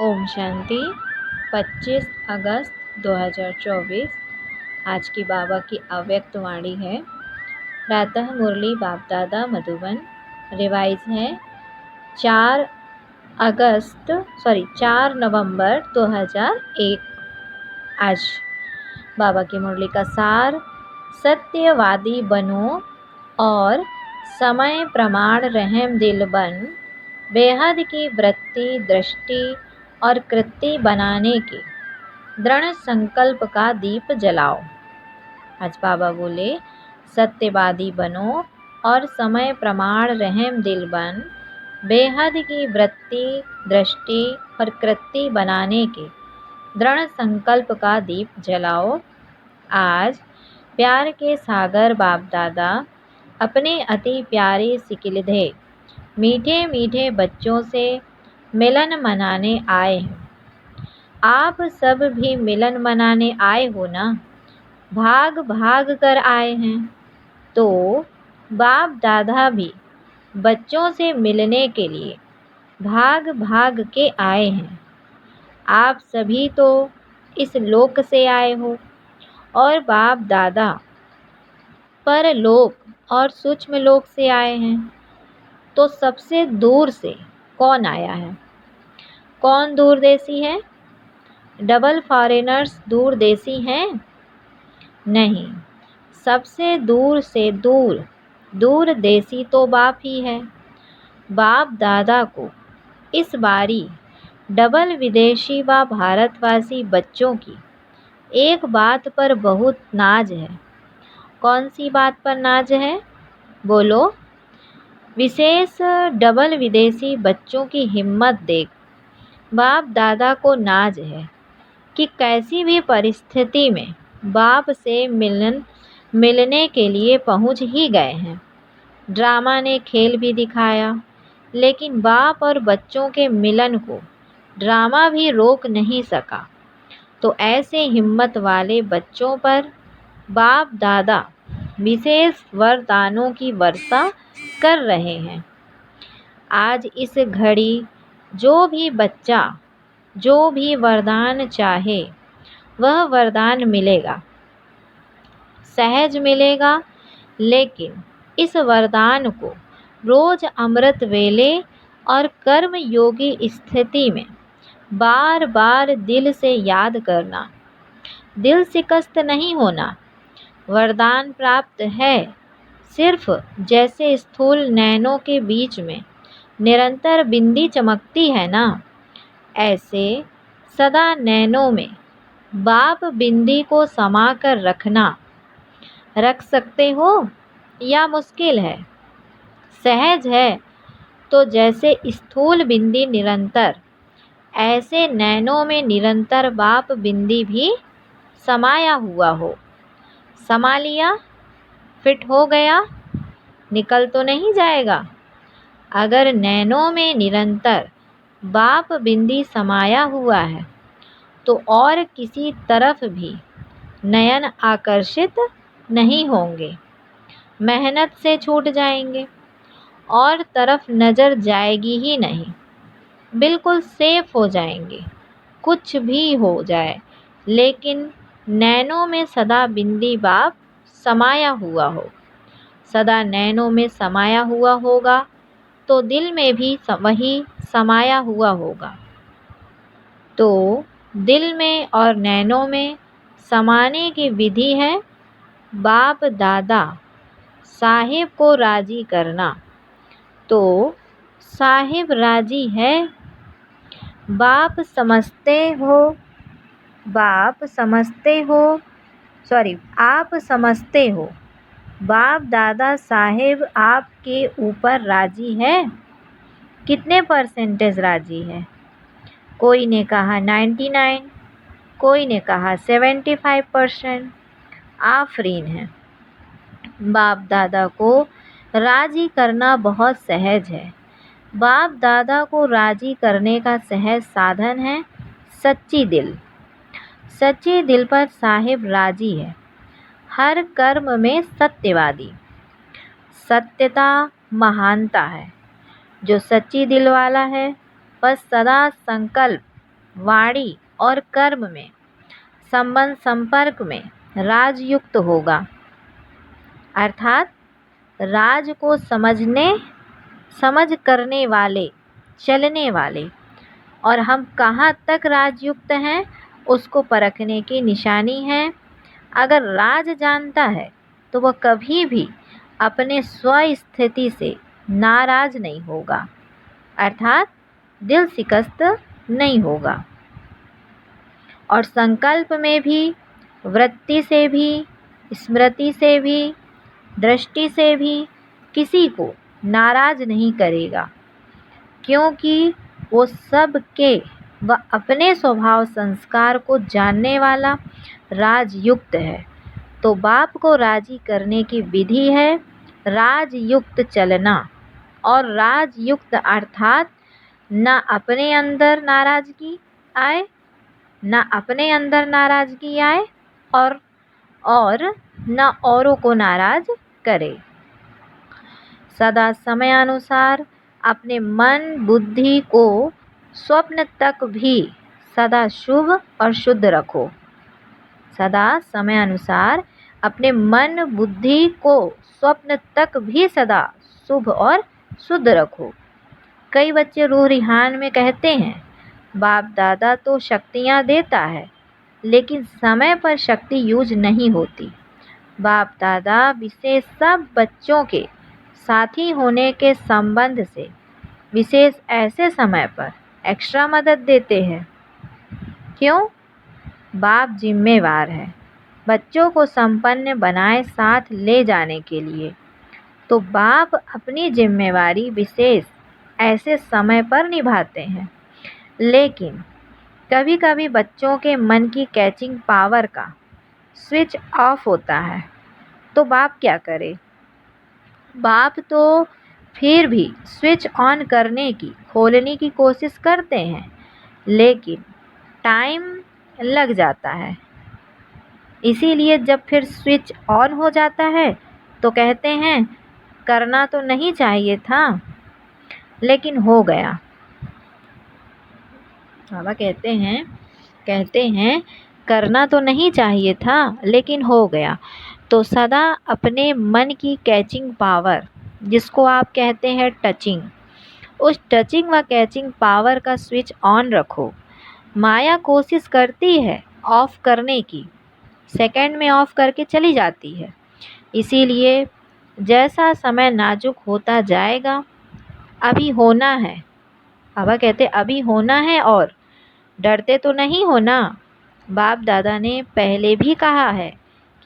ओम शांति। 25 अगस्त 2024 आज की बाबा की अव्यक्त वाणी है। प्रातः मुरली बाप दादा मधुबन। रिवाइज है 4 नवंबर 2001। आज बाबा की मुरली का सार, सत्यवादी बनो और समय प्रमाण रहम दिल बन, बेहद की वृत्ति, दृष्टि और कृति बनाने के दृढ़ संकल्प का दीप जलाओ। आज बाबा बोले, सत्यवादी बनो और समय प्रमाण रहम दिल बन, बेहद की वृत्ति, दृष्टि और कृति बनाने के दृढ़ संकल्प का दीप जलाओ। आज प्यार के सागर बाप दादा अपने अति प्यारे सिकिलधे मीठे मीठे बच्चों से मिलन मनाने आए हैं। आप सब भी मिलन मनाने आए हो ना? भाग भाग कर आए हैं। तो बाप दादा भी बच्चों से मिलने के लिए भाग भाग के आए हैं। आप सभी तो इस लोक से आए हो और बाप दादा परलोक और सूक्ष्म लोक से आए हैं। तो सबसे दूर से कौन आया है? कौन दूरदेशी है? डबल फॉरेनर्स दूरदेशी हैं? नहीं, सबसे दूर से दूरदेशी तो बाप ही है। बाप दादा को इस बारी डबल विदेशी व भारतवासी बच्चों की एक बात पर बहुत नाज है। कौन सी बात पर नाज है? बोलो। विशेष डबल विदेशी बच्चों की हिम्मत देख बाप दादा को नाज है कि कैसी भी परिस्थिति में बाप से मिलने के लिए पहुंच ही गए हैं। ड्रामा ने खेल भी दिखाया, लेकिन बाप और बच्चों के मिलन को ड्रामा भी रोक नहीं सका। तो ऐसे हिम्मत वाले बच्चों पर बाप दादा विशेष वरदानों की वर्षा कर रहे हैं। आज इस घड़ी जो भी बच्चा जो भी वरदान चाहे वह वरदान मिलेगा, सहज मिलेगा। लेकिन इस वरदान को रोज अमृत वेले और कर्म योगी स्थिति में बार बार दिल से याद करना, दिल शिकस्त नहीं होना। वरदान प्राप्त है सिर्फ जैसे स्थूल नैनों के बीच में निरंतर बिंदी चमकती है ना, ऐसे सदा नैनों में बाप बिंदी को समा कर रख सकते हो या मुश्किल है? सहज है तो जैसे स्थूल बिंदी निरंतर, ऐसे नैनों में निरंतर बाप बिंदी भी समाया हुआ हो। समा लिया, फिट हो गया, निकल तो नहीं जाएगा। अगर नैनों में निरंतर बाप बिंदी समाया हुआ है तो और किसी तरफ भी नयन आकर्षित नहीं होंगे, मेहनत से छूट जाएंगे और तरफ नज़र जाएगी ही नहीं, बिल्कुल सेफ हो जाएंगे। कुछ भी हो जाए, लेकिन नैनों में सदा बिंदी बाप समाया हुआ हो। सदा नैनों में समाया हुआ होगा तो दिल में भी वही समाया हुआ होगा। तो दिल में और नैनों में समाने की विधि है बाप दादा साहिब को राजी करना। तो साहिब राजी है। आप समझते हो बाप दादा साहिब आपके ऊपर राजी है। कितने परसेंटेज राजी है? कोई ने कहा 99, कोई ने कहा 75%। आफरीन है। बाप दादा को राजी करना बहुत सहज है। बाप दादा को राजी करने का सहज साधन है सच्ची दिल। सच्चे दिल पर साहिब राजी है। हर कर्म में सत्यवादी। सत्यता महानता है। जो सच्ची दिल वाला है वह सदा संकल्प वाणी और कर्म में, संबंध संपर्क में राजयुक्त होगा। अर्थात राज को समझ करने वाले, चलने वाले, और हम कहाँ तक राजयुक्त हैं उसको परखने की निशानी है। अगर राज जानता है तो वह कभी भी अपने स्वस्थिति से नाराज नहीं होगा, अर्थात दिल शिकस्त नहीं होगा, और संकल्प में भी, वृत्ति से भी, स्मृति से भी, दृष्टि से भी किसी को नाराज नहीं करेगा, क्योंकि वो सबके व अपने स्वभाव संस्कार को जानने वाला राजयुक्त है। तो बाप को राजी करने की विधि है राजयुक्त चलना, और राजयुक्त अर्थात न अपने अंदर नाराजगी आए, और न औरों को नाराज करे। सदा समयानुसार अपने मन बुद्धि को स्वप्न तक भी सदा शुभ और शुद्ध रखो। सदा समयानुसार अपने मन बुद्धि को स्वप्न तक भी सदा शुभ और शुद्ध रखो। कई बच्चे रूह रिहान में कहते हैं, बाप दादा तो शक्तियाँ देता है, लेकिन समय पर शक्ति यूज नहीं होती। बाप दादा विशेष सब बच्चों के साथी होने के संबंध से विशेष ऐसे समय पर एक्स्ट्रा मदद देते हैं। क्यों? बाप जिम्मेवार है बच्चों को संपन्न बनाए साथ ले जाने के लिए। तो बाप अपनी जिम्मेवारी विशेष ऐसे समय पर निभाते हैं, लेकिन कभी कभी बच्चों के मन की कैचिंग पावर का स्विच ऑफ होता है, तो बाप क्या करे? बाप तो फिर भी स्विच ऑन करने की, खोलने की कोशिश करते हैं, लेकिन टाइम लग जाता है। इसीलिए जब फिर स्विच ऑन हो जाता है तो कहते हैं करना तो नहीं चाहिए था, लेकिन हो गया। बाबा कहते हैं करना तो नहीं चाहिए था, लेकिन हो गया। तो सदा अपने मन की कैचिंग पावर, जिसको आप कहते हैं टचिंग, उस टचिंग व कैचिंग पावर का स्विच ऑन रखो। माया कोशिश करती है ऑफ करने की, सेकंड में ऑफ करके चली जाती है। इसीलिए जैसा समय नाजुक होता जाएगा, अभी होना है। बाबा कहते अभी होना है, और डरते तो नहीं हो ना। बाप दादा ने पहले भी कहा है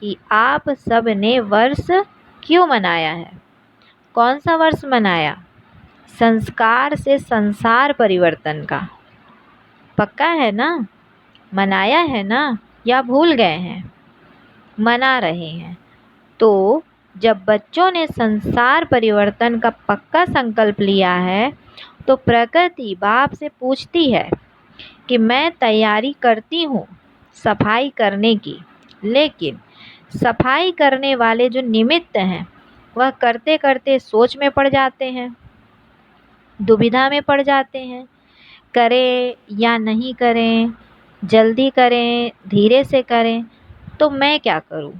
कि आप सब ने वर्ष क्यों मनाया है? कौन सा वर्ष मनाया? संस्कार से संसार परिवर्तन का। पक्का है ना? मनाया है ना, या भूल गए हैं? मना रहे हैं। तो जब बच्चों ने संसार परिवर्तन का पक्का संकल्प लिया है, तो प्रकृति बाप से पूछती है कि मैं तैयारी करती हूँ सफाई करने की, लेकिन सफाई करने वाले जो निमित्त हैं वह करते करते सोच में पड़ जाते हैं, दुविधा में पड़ जाते हैं, करें या नहीं करें, जल्दी करें, धीरे से करें, तो मैं क्या करूं?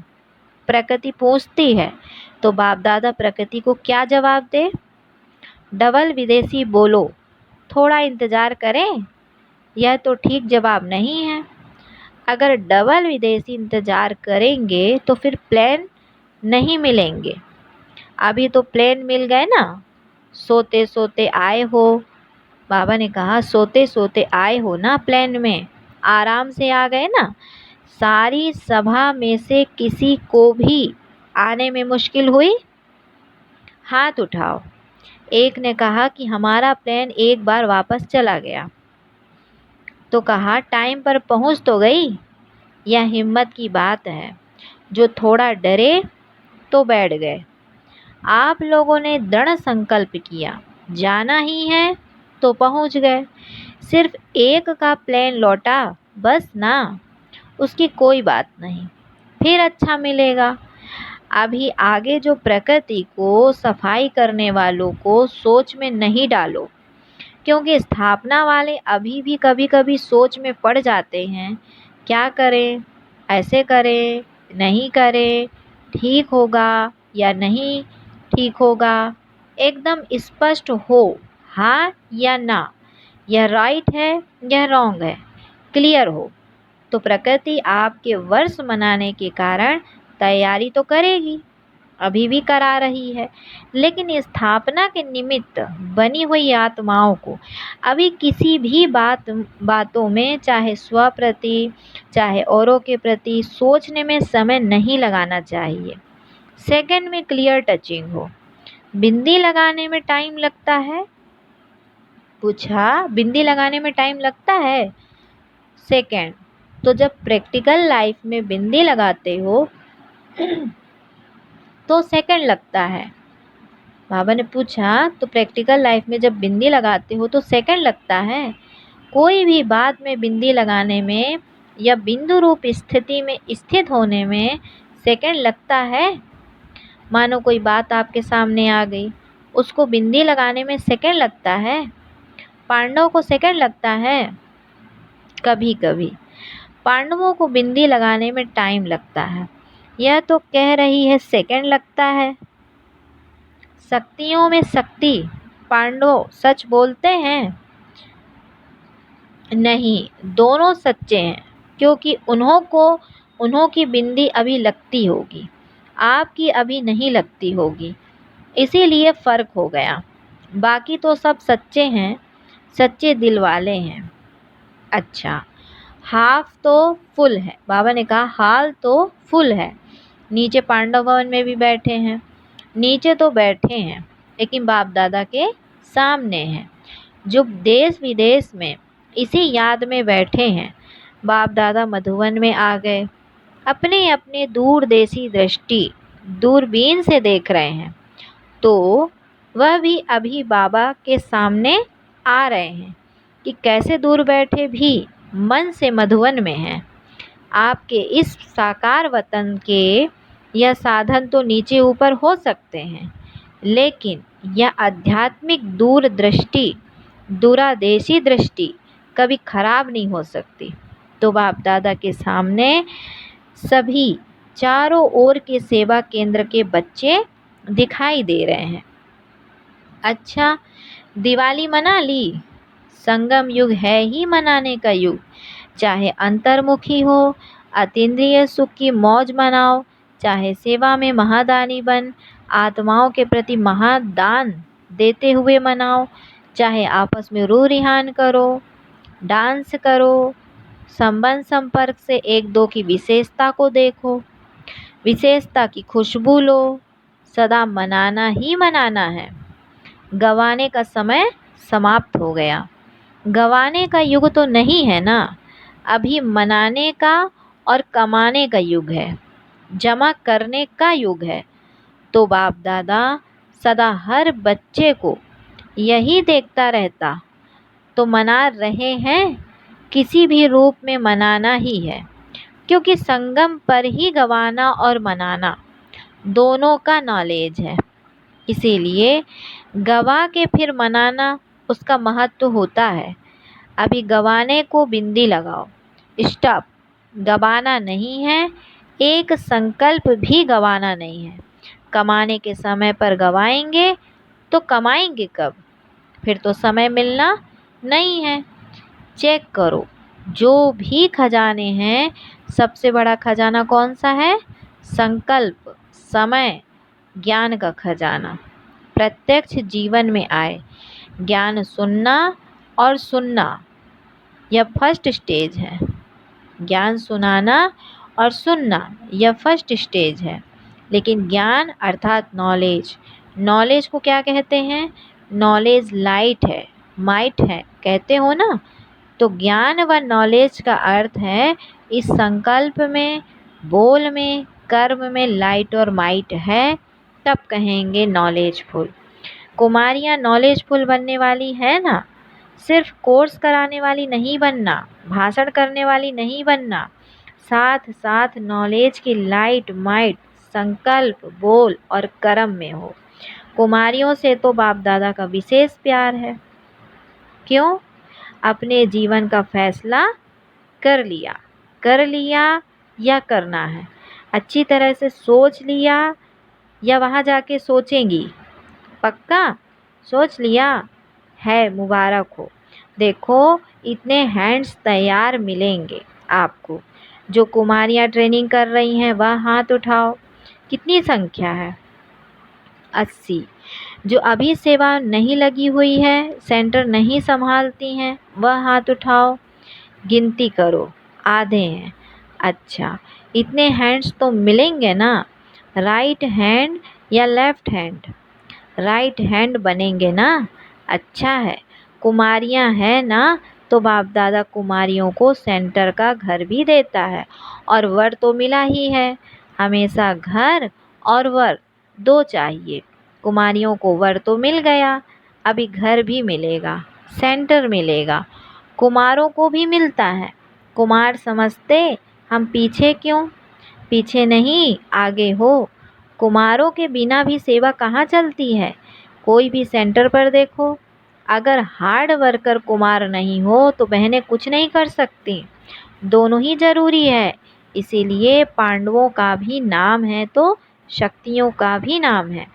प्रकृति पूछती है। तो बाप दादा प्रकृति को क्या जवाब दे? डबल विदेशी बोलो, थोड़ा इंतज़ार करें। यह तो ठीक जवाब नहीं है। अगर डबल विदेशी इंतज़ार करेंगे तो फिर प्लेन नहीं मिलेंगे। अभी तो प्लेन मिल गए ना, सोते सोते आए हो। बाबा ने कहा सोते सोते आए हो ना, प्लेन में आराम से आ गए ना। सारी सभा में से किसी को भी आने में मुश्किल हुई? हाथ उठाओ। एक ने कहा कि हमारा प्लेन एक बार वापस चला गया। तो कहा टाइम पर पहुंच तो गई। यह हिम्मत की बात है। जो थोड़ा डरे तो बैठ गए। आप लोगों ने दृढ़ संकल्प किया, जाना ही है तो पहुंच गए। सिर्फ एक का प्लेन लौटा बस ना, उसकी कोई बात नहीं, फिर अच्छा मिलेगा। अभी आगे जो प्रकृति को, सफाई करने वालों को सोच में नहीं डालो क्योंकि स्थापना वाले अभी भी कभी कभी सोच में पड़ जाते हैं, क्या करें, ऐसे करें, नहीं करें, ठीक होगा या नहीं ठीक होगा। एकदम स्पष्ट हो, हाँ या ना, यह राइट है यह रॉन्ग है, क्लियर हो, तो प्रकृति आपके वर्ष मनाने के कारण तैयारी तो करेगी, अभी भी करा रही है। लेकिन स्थापना के निमित्त बनी हुई आत्माओं को अभी किसी भी बातों में, चाहे स्व प्रति चाहे औरों के प्रति, सोचने में समय नहीं लगाना चाहिए। सेकंड में क्लियर टचिंग हो। बिंदी लगाने में टाइम लगता है? पूछा, बिंदी लगाने में टाइम लगता है? सेकंड, तो जब प्रैक्टिकल लाइफ में बिंदी लगाते हो तो सेकंड लगता है। बाबा ने पूछा, तो प्रैक्टिकल लाइफ में जब बिंदी लगाते हो तो सेकंड लगता है? कोई भी बात में बिंदी लगाने में या बिंदु रूप स्थिति में स्थित होने में सेकंड लगता है? मानो कोई बात आपके सामने आ गई, उसको बिंदी लगाने में सेकंड लगता है? पांडवों को सेकंड लगता है? कभी कभी पांडवों को बिंदी लगाने में टाइम लगता है। यह तो कह रही है सेकंड लगता है। शक्तियों में शक्ति, पांडव सच बोलते हैं? नहीं, दोनों सच्चे हैं, क्योंकि उन्हों की बिंदी अभी लगती होगी, आपकी अभी नहीं लगती होगी, इसीलिए फर्क हो गया। बाकी तो सब सच्चे हैं, सच्चे दिल वाले हैं। अच्छा, हाफ तो फुल है। बाबा ने कहा हाल तो फुल है। नीचे पांडव भवन में भी बैठे हैं, नीचे तो बैठे हैं लेकिन बाप दादा के सामने हैं, जो देश विदेश में इसी याद में बैठे हैं। बाप दादा मधुवन में आ गए, अपने अपने दूरदेशी दृष्टि दूरबीन से देख रहे हैं, तो वह भी अभी बाबा के सामने आ रहे हैं कि कैसे दूर बैठे भी मन से मधुवन में हैं। आपके इस साकार वतन के यह साधन तो नीचे ऊपर हो सकते हैं, लेकिन यह आध्यात्मिक दूरदृष्टि, दूरादेशी दृष्टि कभी खराब नहीं हो सकती। तो बाप दादा के सामने सभी चारों ओर के सेवा केंद्र के बच्चे दिखाई दे रहे हैं। अच्छा, दिवाली मना ली? संगम युग है ही मनाने का युग। चाहे अंतर्मुखी हो, अतीन्द्रिय सुख की मौज मनाओ, चाहे सेवा में महादानी बन आत्माओं के प्रति महादान देते हुए मनाओ, चाहे आपस में रूह रिहान करो, डांस करो, संबंध संपर्क से एक दो की विशेषता को देखो, विशेषता की खुशबू लो, सदा मनाना ही मनाना है। गंवाने का समय समाप्त हो गया। गंवाने का युग तो नहीं है ना, अभी मनाने का और कमाने का युग है, जमा करने का युग है। तो बाप दादा सदा हर बच्चे को यही देखता रहता, तो मना रहे हैं, किसी भी रूप में मनाना ही है, क्योंकि संगम पर ही गंवाना और मनाना दोनों का नॉलेज है। इसीलिए गंवा के फिर मनाना उसका महत्व होता है। अभी गंवाने को बिंदी लगाओ, स्टॉप, गंवाना नहीं है, एक संकल्प भी गंवाना नहीं है। कमाने के समय पर गंवाएंगे तो कमाएंगे कब? फिर तो समय मिलना नहीं है। चेक करो, जो भी खजाने हैं, सबसे बड़ा खजाना कौन सा है? संकल्प, समय, ज्ञान का खजाना प्रत्यक्ष जीवन में आए। ज्ञान सुनना और सुनना, यह फर्स्ट स्टेज है। ज्ञान सुनाना और सुनना, यह फर्स्ट स्टेज है। लेकिन ज्ञान अर्थात नॉलेज, नॉलेज को क्या कहते हैं? नॉलेज लाइट है, माइट है, कहते हो ना। तो ज्ञान व नॉलेज का अर्थ है इस संकल्प में, बोल में, कर्म में लाइट और माइट है, तब कहेंगे नॉलेजफुल। कुमारियाँ नॉलेजफुल बनने वाली है ना, सिर्फ कोर्स कराने वाली नहीं बनना, भाषण करने वाली नहीं बनना, साथ साथ नॉलेज की लाइट माइट संकल्प, बोल और कर्म में हो। कुमारियों से तो बाप दादा का विशेष प्यार है। क्यों? अपने जीवन का फैसला कर लिया या करना है? अच्छी तरह से सोच लिया या वहाँ जाके सोचेंगी? पक्का सोच लिया है, मुबारक हो। देखो इतने हैंड्स तैयार मिलेंगे आपको। जो कुमारियाँ ट्रेनिंग कर रही हैं वह हाथ उठाओ। कितनी संख्या है? 80। जो अभी सेवा नहीं लगी हुई है, सेंटर नहीं संभालती हैं, वह हाथ उठाओ। गिनती करो, आधे हैं। अच्छा, इतने हैंड्स तो मिलेंगे ना? राइट हैंड या लेफ्ट हैंड? राइट हैंड बनेंगे ना? अच्छा है। कुमारियाँ हैं ना, तो बाप दादा कुमारियों को सेंटर का घर भी देता है और वर तो मिला ही है। हमेशा घर और वर दो चाहिए। कुमारियों को वर तो मिल गया, अभी घर भी मिलेगा, सेंटर मिलेगा। कुमारों को भी मिलता है। कुमार समझते हम पीछे क्यों? पीछे नहीं, आगे हो। कुमारों के बिना भी सेवा कहाँ चलती है? कोई भी सेंटर पर देखो, अगर हार्ड वर्कर कुमार नहीं हो तो बहनें कुछ नहीं कर सकती। दोनों ही जरूरी है। इसीलिए पांडवों का भी नाम है तो शक्तियों का भी नाम है,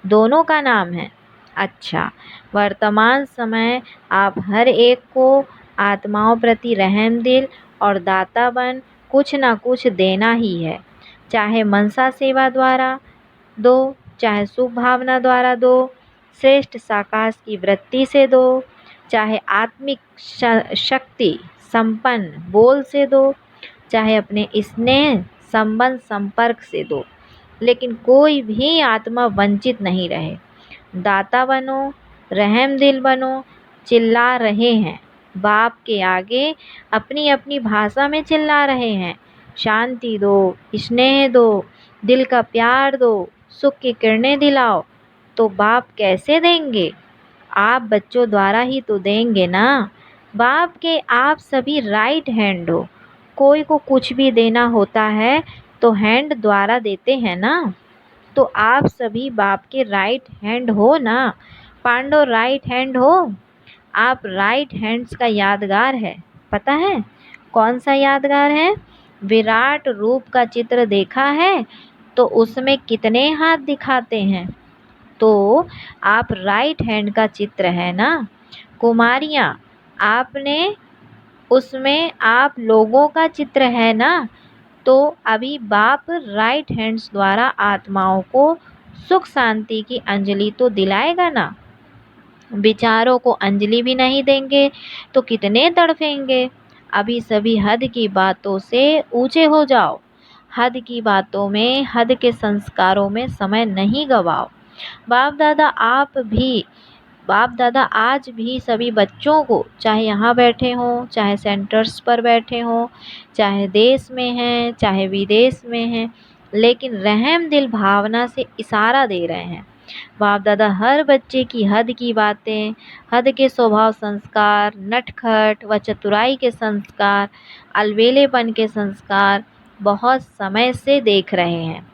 दोनों का नाम है। अच्छा, वर्तमान समय आप हर एक को आत्माओं प्रति रहम दिल और दाता बन कुछ न कुछ देना ही है। चाहे मनसा सेवा द्वारा दो, चाहे शुभ भावना द्वारा दो, श्रेष्ठ साकाश की वृत्ति से दो, चाहे आत्मिक शक्ति संपन्न बोल से दो, चाहे अपने स्नेह संबंध संपर्क से दो, लेकिन कोई भी आत्मा वंचित नहीं रहे। दाता बनो, रहम दिल बनो। चिल्ला रहे हैं बाप के आगे, अपनी अपनी भाषा में चिल्ला रहे हैं। शांति दो, स्नेह दो, दिल का प्यार दो, सुख की किरणें दिलाओ। तो बाप कैसे देंगे? आप बच्चों द्वारा ही तो देंगे ना। बाप के आप सभी राइट हैंड हो। कोई को कुछ भी देना होता है तो हैंड द्वारा देते हैं ना। तो आप सभी बाप के राइट हैंड हो ना। पांडव राइट हैंड हो। आप राइट हैंड्स का यादगार है, पता है कौन सा यादगार है? विराट रूप का चित्र देखा है तो उसमें कितने हाथ दिखाते हैं? तो आप राइट हैंड का चित्र है ना। कुमारियाँ, आपने उसमें आप लोगों का चित्र है ना। तो अभी बाप राइट हैंड्स द्वारा आत्माओं को सुख शांति की अंजलि तो दिलाएगा ना। विचारों को अंजलि भी नहीं देंगे तो कितने तड़फेंगे। अभी सभी हद की बातों से ऊंचे हो जाओ। हद की बातों में, हद के संस्कारों में समय नहीं गवाओ। बाप दादा आज भी सभी बच्चों को, चाहे यहाँ बैठे हों, चाहे सेंटर्स पर बैठे हों, चाहे देश में हैं, चाहे विदेश में हैं, लेकिन रहम दिल भावना से इशारा दे रहे हैं। बाप दादा हर बच्चे की हद की बातें, हद के स्वभाव संस्कार, नटखट व चतुराई के संस्कार, अलबेलेपन के संस्कार बहुत समय से देख रहे हैं।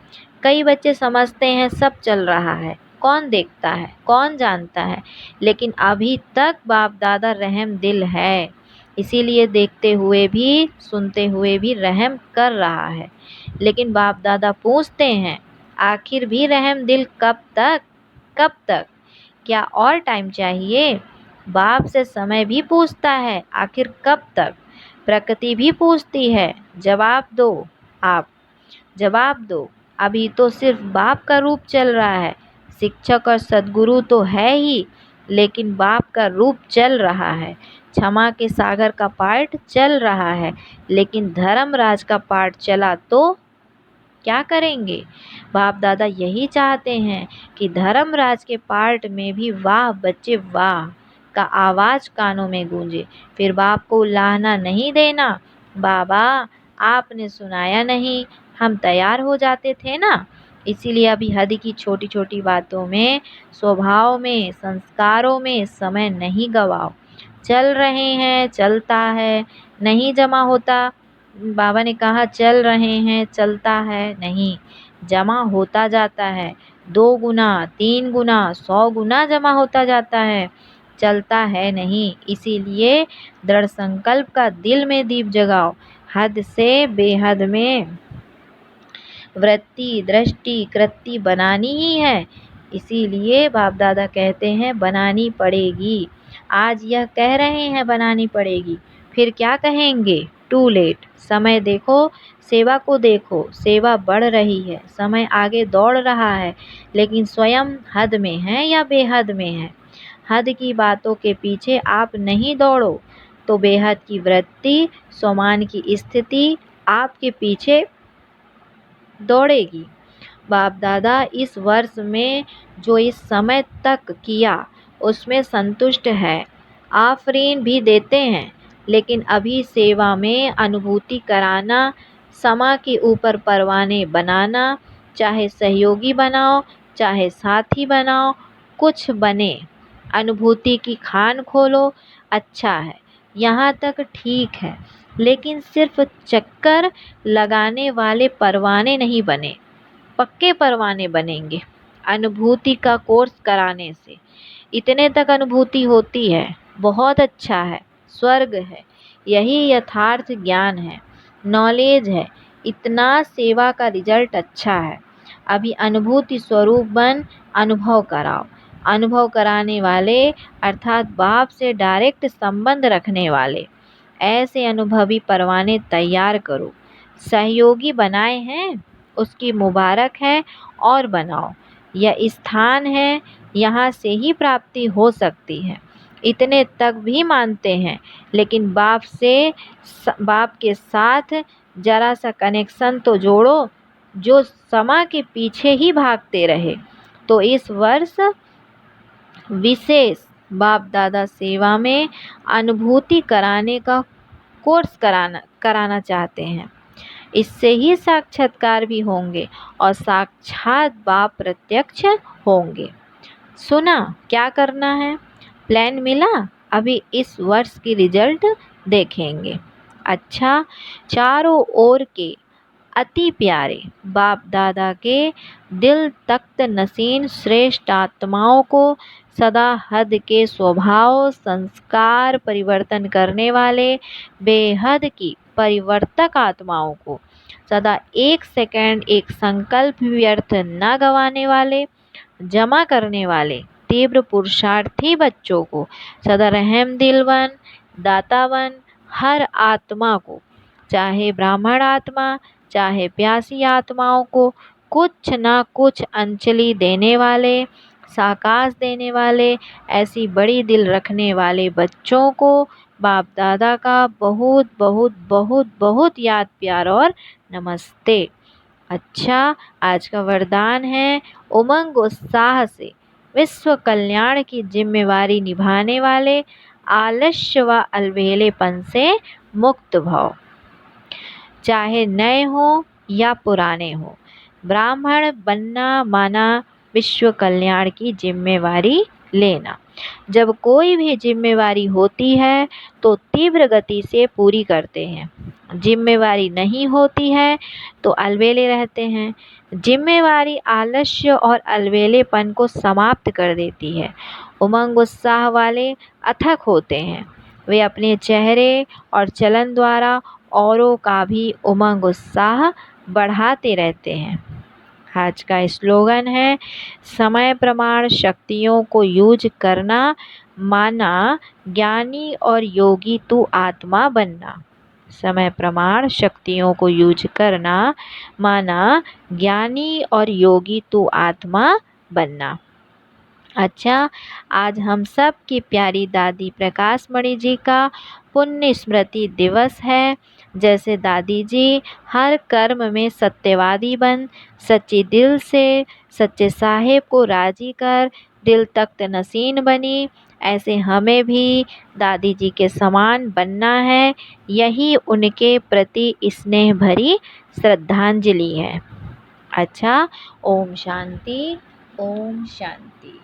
कई बच्चे समझते हैं सब चल रहा है, कौन देखता है, कौन जानता है, लेकिन अभी तक बाप दादा रहम दिल है। इसीलिए देखते हुए भी, सुनते हुए भी रहम कर रहा है। लेकिन बाप दादा पूछते हैं, आखिर भी रहम दिल कब तक? कब तक? क्या और टाइम चाहिए? बाप से समय भी पूछता है, आखिर कब तक? प्रकृति भी पूछती है, जवाब दो। आप जवाब दो। अभी तो सिर्फ बाप का रूप चल रहा है। शिक्षक और सद्गुरु तो है ही, लेकिन बाप का रूप चल रहा है। क्षमा के सागर का पार्ट चल रहा है, लेकिन धर्मराज का पार्ट चला तो क्या करेंगे? बाप दादा यही चाहते हैं कि धर्मराज के पार्ट में भी वाह बच्चे वाह का आवाज़ कानों में गूंजे। फिर बाप को उलाहना नहीं देना, बाबा आपने सुनाया नहीं, हम तैयार हो जाते थे ना। इसीलिए अभी हद की छोटी छोटी बातों में, स्वभाव में, संस्कारों में समय नहीं गवाओ। चल रहे हैं, चलता है, नहीं जमा होता। बाबा ने कहा चल रहे हैं, चलता है, नहीं जमा होता जाता है। 2 गुना, 3 गुना, 100 गुना जमा होता जाता है। चलता है नहीं। इसीलिए दृढ़ संकल्प का दिल में दीप जगाओ। हद से बेहद में वृत्ति, दृष्टि, कृति बनानी ही है। इसीलिए बाप दादा कहते हैं बनानी पड़ेगी। आज यह कह रहे हैं बनानी पड़ेगी, फिर क्या कहेंगे? Too late. समय देखो, सेवा को देखो, सेवा बढ़ रही है, समय आगे दौड़ रहा है, लेकिन स्वयं हद में है या बेहद में है। हद की बातों के पीछे आप नहीं दौड़ो तो बेहद की वृत्ति, स्वमान की स्थिति आपके पीछे दौड़ेगी। बाप दादा इस वर्ष में जो इस समय तक किया उसमें संतुष्ट है, आफरीन भी देते हैं, लेकिन अभी सेवा में अनुभूति कराना, समा के ऊपर परवाने बनाना, चाहे सहयोगी बनाओ चाहे साथी बनाओ, कुछ बने, अनुभूति की खान खोलो, अच्छा है, यहाँ तक ठीक है, लेकिन सिर्फ चक्कर लगाने वाले परवाने नहीं बने, पक्के परवाने बनेंगे अनुभूति का कोर्स कराने से। इतने तक अनुभूति होती है, बहुत अच्छा है, स्वर्ग है, यही यथार्थ ज्ञान है, नॉलेज है, इतना सेवा का रिजल्ट अच्छा है। अभी अनुभूति स्वरूप बन अनुभव कराओ। अनुभव कराने वाले अर्थात बाप से डायरेक्ट संबंध रखने वाले ऐसे अनुभवी परवाने तैयार करो। सहयोगी बनाए हैं, उसकी मुबारक है और बनाओ। यह स्थान है, यहाँ से ही प्राप्ति हो सकती है, इतने तक भी मानते हैं, लेकिन बाप के साथ जरा सा कनेक्शन तो जोड़ो। जो समा के पीछे ही भागते रहे, तो इस वर्ष विशेष बाप दादा सेवा में अनुभूति कराने का कोर्स कराना चाहते हैं। इससे ही साक्षात्कार भी होंगे और साक्षात बाप प्रत्यक्ष होंगे। सुना क्या करना है? प्लान मिला? अभी इस वर्ष की रिजल्ट देखेंगे। अच्छा, चारों ओर के अति प्यारे बाप दादा के दिल तख्त नसीन श्रेष्ठ आत्माओं को सदा हद के स्वभाव संस्कार परिवर्तन करने वाले बेहद की परिवर्तक आत्माओं को सदा एक सेकंड एक संकल्प व्यर्थ न गवाने वाले, जमा करने वाले तीव्र पुरुषार्थी बच्चों को सदा रहम दिलवन दातावन हर आत्मा को, चाहे ब्राह्मण आत्मा चाहे प्यासी आत्माओं को कुछ ना कुछ अंजलि देने वाले, साकाश देने वाले, ऐसी बड़ी दिल रखने वाले बच्चों को बाप दादा का बहुत बहुत बहुत बहुत याद प्यार और नमस्ते। अच्छा, आज का वरदान है उमंग उत्साह से विश्व कल्याण की जिम्मेवारी निभाने वाले आलस्य व अलबेलेपन से मुक्त भव। चाहे नए हो या पुराने हो, ब्राह्मण बनना माना विश्व कल्याण की जिम्मेवारी लेना। जब कोई भी जिम्मेवारी होती है तो तीव्र गति से पूरी करते हैं, जिम्मेवारी नहीं होती है तो अलबेले रहते हैं। जिम्मेवारी आलस्य और अलबेलेपन को समाप्त कर देती है। उमंग उत्साह वाले अथक होते हैं, वे अपने चेहरे और चलन द्वारा औरों का भी उमंग उत्साह बढ़ाते रहते हैं। आज का स्लोगन है समय प्रमाण शक्तियों को यूज करना माना ज्ञानी और योगी तू आत्मा बनना। समय प्रमाण शक्तियों को यूज करना माना ज्ञानी और योगी तू आत्मा बनना। अच्छा, आज हम सब की प्यारी दादी प्रकाश मणि जी का पुण्य स्मृति दिवस है। जैसे दादी जी हर कर्म में सत्यवादी बन सच्चे दिल से सच्चे साहेब को राजी कर दिल तख्त नसीन बनी, ऐसे हमें भी दादी जी के समान बनना है। यही उनके प्रति स्नेह भरी श्रद्धांजलि है। अच्छा, ओम शांति, ओम शांति।